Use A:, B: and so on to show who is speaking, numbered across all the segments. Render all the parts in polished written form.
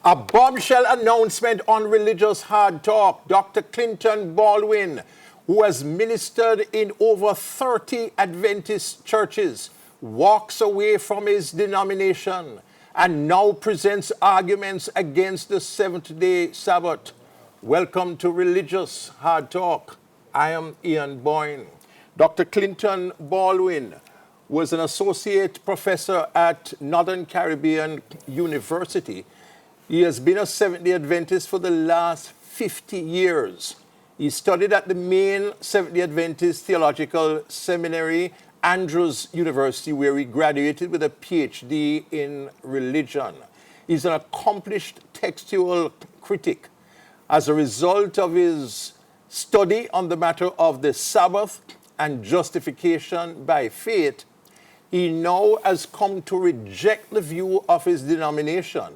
A: A bombshell announcement on religious Hardtalk. Dr. Clinton Baldwin, who has ministered in over 30 Adventist churches, walks away from his denomination and now presents arguments against the Seventh-day Sabbath. Welcome to Religious Hardtalk. I am Ian Boyne. Dr. Clinton Baldwin was an associate professor at Northern Caribbean University. He has been a Seventh-day Adventist for the last 50 years. He studied at the main Seventh-day Adventist Theological Seminary, Andrews University, where he graduated with a PhD in religion. He's an accomplished textual critic. As a result of his study on the matter of the Sabbath and justification by faith, he now has come to reject the view of his denomination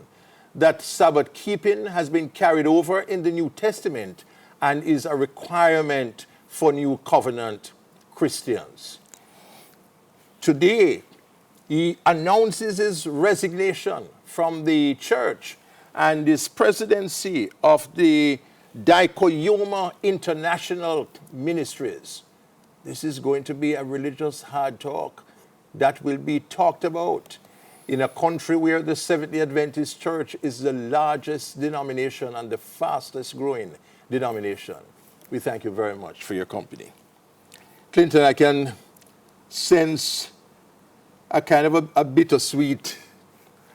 A: that Sabbath keeping has been carried over in the New Testament and is a requirement for New Covenant Christians. Today, he announces his resignation from the church and his presidency of the Daikoyoma International Ministries. This is going to be a religious hard talk that will be talked about in a country where the Seventh-day Adventist Church is the largest denomination and the fastest growing denomination. We thank you very much for your company. Clinton, I can sense a kind of a bittersweet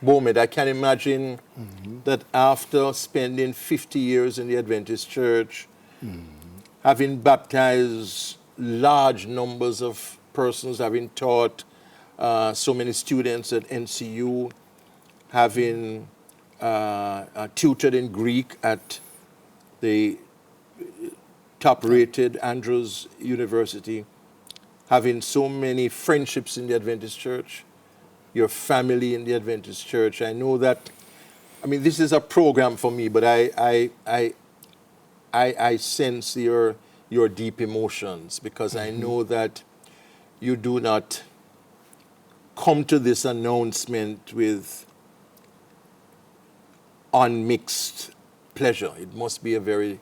A: moment. I can imagine that after spending 50 years in the Adventist Church, having baptized large numbers of persons, having taught so many students at NCU, having tutored in Greek at the top-rated Andrews University, having so many friendships in the Adventist Church, your family in the Adventist Church. I know that, I mean, this is a program for me, but I sense your deep emotions because I know that you do not come to this announcement with unmixed pleasure. It must be a very,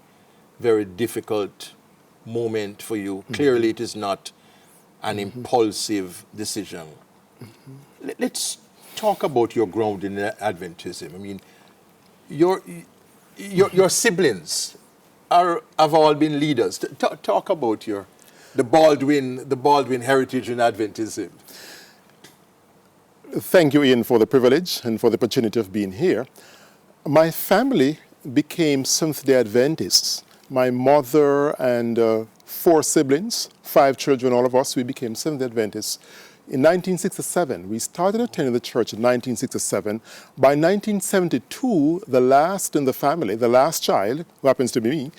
A: very difficult moment for you. Clearly, it is not an impulsive decision. Let's talk about your ground in Adventism. I mean, your siblings have all been leaders. Talk about the Baldwin heritage in Adventism.
B: Thank you, Ian, for the privilege and for the opportunity of being here. My family became Seventh-day Adventists. My mother and 4 siblings, 5 children, all of us, we became Seventh-day Adventists in 1967. We started attending the church in 1967. By 1972, the last in the family, the last child, who happens to be me,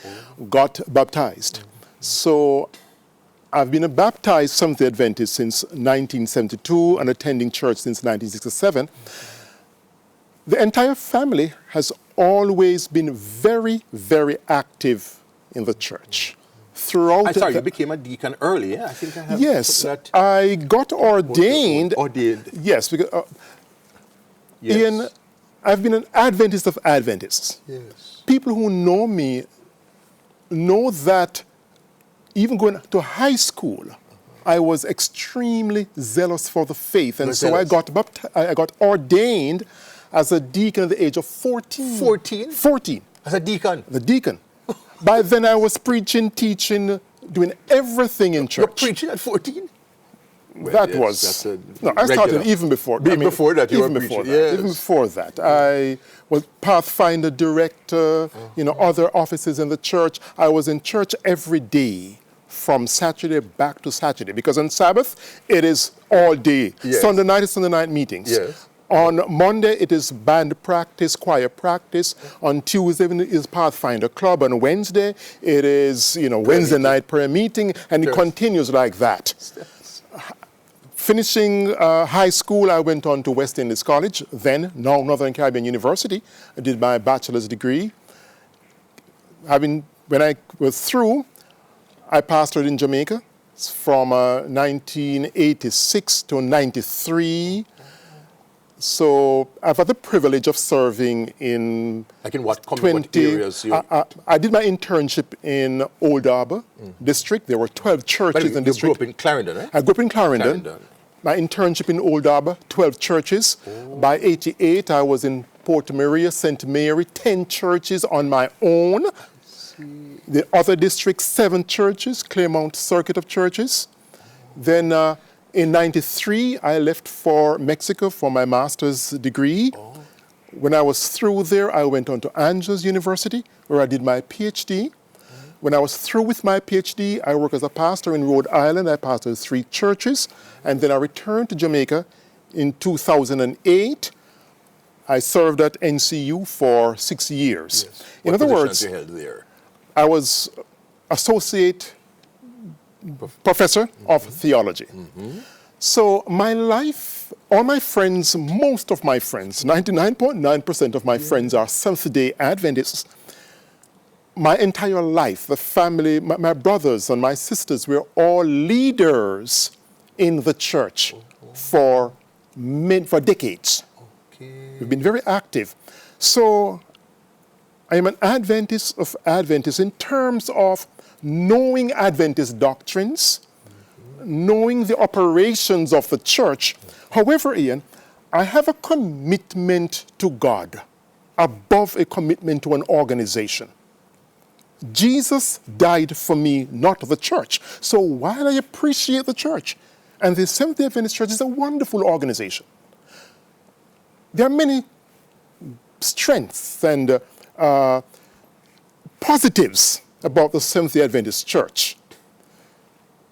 B: got baptized. So I've been a baptized Seventh-day Adventist since 1972 and attending church since 1967. The entire family has always been very, very active in the church. Throughout
A: you became a deacon early, yeah? I think I have.
B: Yes,
A: that
B: I got ordained. Yes, because
A: yes.
B: Ian, I've been an Adventist of Adventists.
A: Yes.
B: People who know me know that even going to high school, I was extremely zealous for the faith, and so I got ordained as a deacon at the age of 14.
A: 14?
B: 14.
A: As a deacon?
B: The deacon. By then I was preaching, teaching, doing everything in church.
A: You're preaching at 14?
B: I started even before.
A: Before that, you were preaching. Yes.
B: Even before that. I was Pathfinder director, other offices in the church. I was in church every day from Saturday back to Saturday, because on Sabbath, it is all day.
A: Yes.
B: Sunday night is Sunday night meetings.
A: Yes.
B: On Monday, it is band practice, choir practice. On Tuesday, it is Pathfinder Club. On Wednesday, it is, Wednesday night prayer meeting, and it continues like that. Finishing high school, I went on to West Indies College, now Northern Caribbean University. I did my bachelor's degree. When I was through, I pastored in Jamaica from 1986 to 93. So I've had the privilege of serving in
A: Like in what
B: 20
A: areas?
B: I did my internship in Old Harbour district. There were 12 churches in the
A: you grew
B: district.
A: up in Clarendon, eh?
B: I grew up in Clarendon. My internship in Old Harbour, 12 churches. By 88, I was in Port Maria, St. Mary, 10 churches on my own. The other districts, 7 churches, Claremont Circuit of Churches. Then in 93, I left for Mexico for my master's degree. When I was through there, I went on to Andrews University, where I did my PhD. When I was through with my PhD, I worked as a pastor in Rhode Island. I pastored 3 churches. And then I returned to Jamaica in 2008. I served at NCU for 6 years.
A: Yes.
B: In other words,
A: you held there?
B: I was associate professor of theology. So my life, all my friends, most of my friends, 99.9% of my friends are Seventh-day Adventists. My entire life, the family, my brothers and my sisters were all leaders in the church for decades. We've been very active. So I am an Adventist of Adventists in terms of knowing Adventist doctrines, knowing the operations of the church. However, Ian, I have a commitment to God above a commitment to an organization. Jesus died for me, not the church. So while I appreciate the church, and the Seventh-day Adventist Church is a wonderful organization, there are many strengths and positives about the Seventh-day Adventist Church.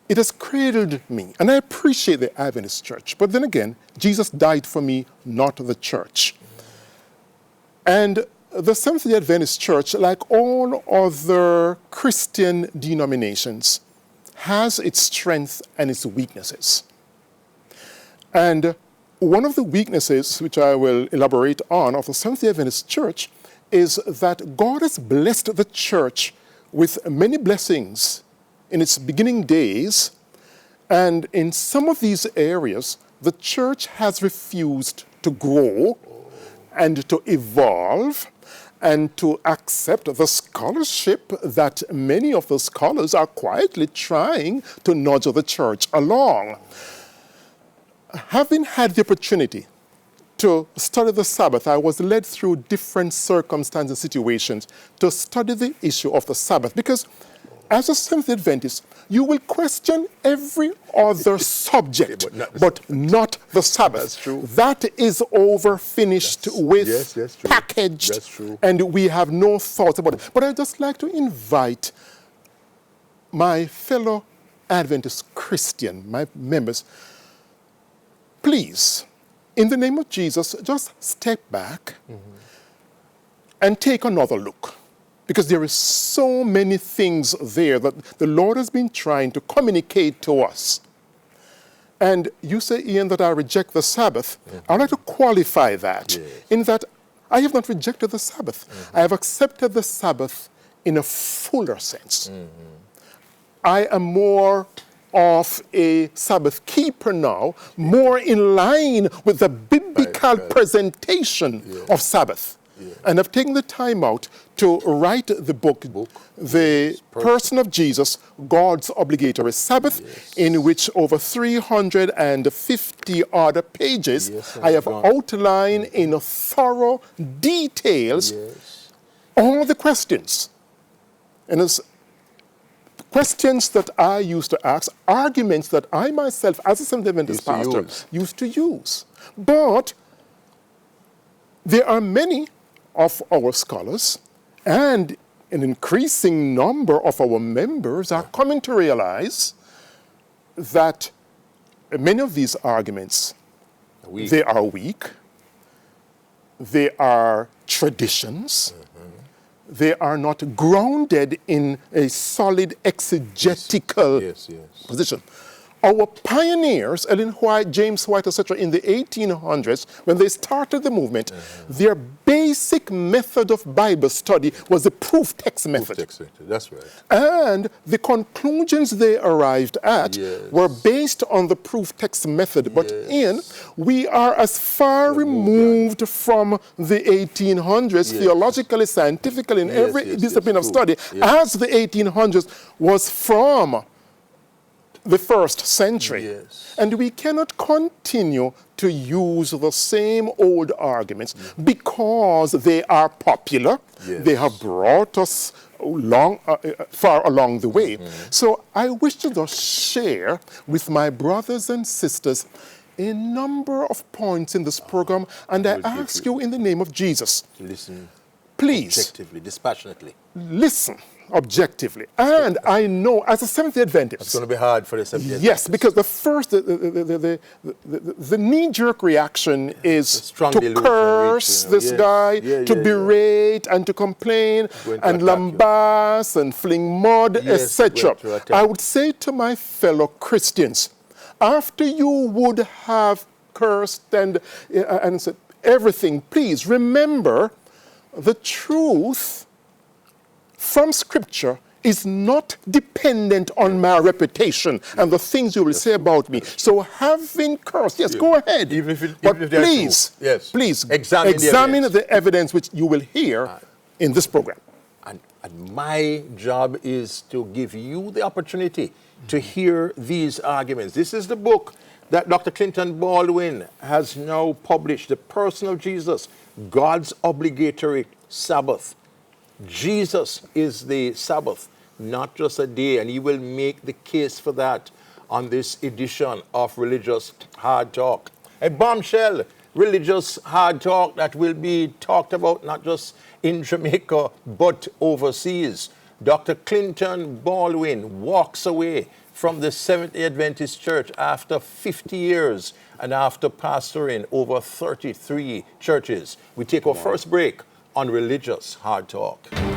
B: It has cradled me, and I appreciate the Adventist Church. But then again, Jesus died for me, not the church. And the Seventh-day Adventist Church, like all other Christian denominations, has its strengths and its weaknesses. And one of the weaknesses, which I will elaborate on, of the Seventh-day Adventist Church is that God has blessed the church with many blessings in its beginning days, and in some of these areas, the church has refused to grow and to evolve and to accept the scholarship that many of the scholars are quietly trying to nudge the church along. Having had the opportunity to study the Sabbath, I was led through different circumstances and situations to study the issue of the Sabbath, because as a Seventh-day Adventist, you will question every other subject, but not the Sabbath.
A: That's true.
B: That is over-finished with, packaged, and we have no thoughts about it. But I'd just like to invite my fellow Adventist Christian, my members, please, in the name of Jesus, just step back and take another look. Because there is so many things there that the Lord has been trying to communicate to us. And you say, Ian, that I reject the Sabbath. I'd like to qualify that in that I have not rejected the Sabbath. I have accepted the Sabbath in a fuller sense. I am more of a Sabbath keeper now, more in line with the biblical presentation of Sabbath. And I've taken the time out to write the book, The Person of Jesus, God's Obligatory Sabbath, in which over 350 other pages I have outlined in thorough details all the questions. And it's questions that I used to ask, arguments that I myself, as a Seventh-day Adventist pastor, used to use. But there are many of our scholars and an increasing number of our members are coming to realize that many of these arguments, they are weak, they are traditions, they are not grounded in a solid exegetical position. Our pioneers, Ellen White, James White, etc., in the 1800s, when they started the movement, their basic method of Bible study was the proof text method.
A: Proof text, that's right.
B: And the conclusions they arrived at were based on the proof text method. But we are as far removed from the 1800s, theologically, scientifically, in every discipline of study, as the 1800s was from the first century. And we cannot continue to use the same old arguments because they are popular. They have brought us far along the way. So I wish to just share with my brothers and sisters a number of points in this program, and I ask you in the name of Jesus,
A: listen,
B: please,
A: objectively, dispassionately.
B: Listen objectively. And I know, as a Seventh-day Adventist,
A: it's going to be hard for the Seventh-day Adventist.
B: Yes, because the first, the knee-jerk reaction is to curse this guy, to berate and to complain and lambast and fling mud, etc. I would say to my fellow Christians, after you would have cursed and said everything, please remember the truth from Scripture is not dependent on my reputation and the things you will say about me. So having cursed, go ahead. But please examine the evidence which you will hear in this program.
A: And my job is to give you the opportunity to hear these arguments. This is the book that Dr. Clinton Baldwin has now published, The Person of Jesus, God's Obligatory Sabbath. Jesus is the Sabbath, not just a day, and he will make the case for that on this edition of Religious Hard Talk. A bombshell religious hard talk that will be talked about not just in Jamaica, but overseas. Dr. Clinton Baldwin walks away from the Seventh-day Adventist Church after 50 years and after pastoring over 33 churches. We take our first break on Religious Hard Talk.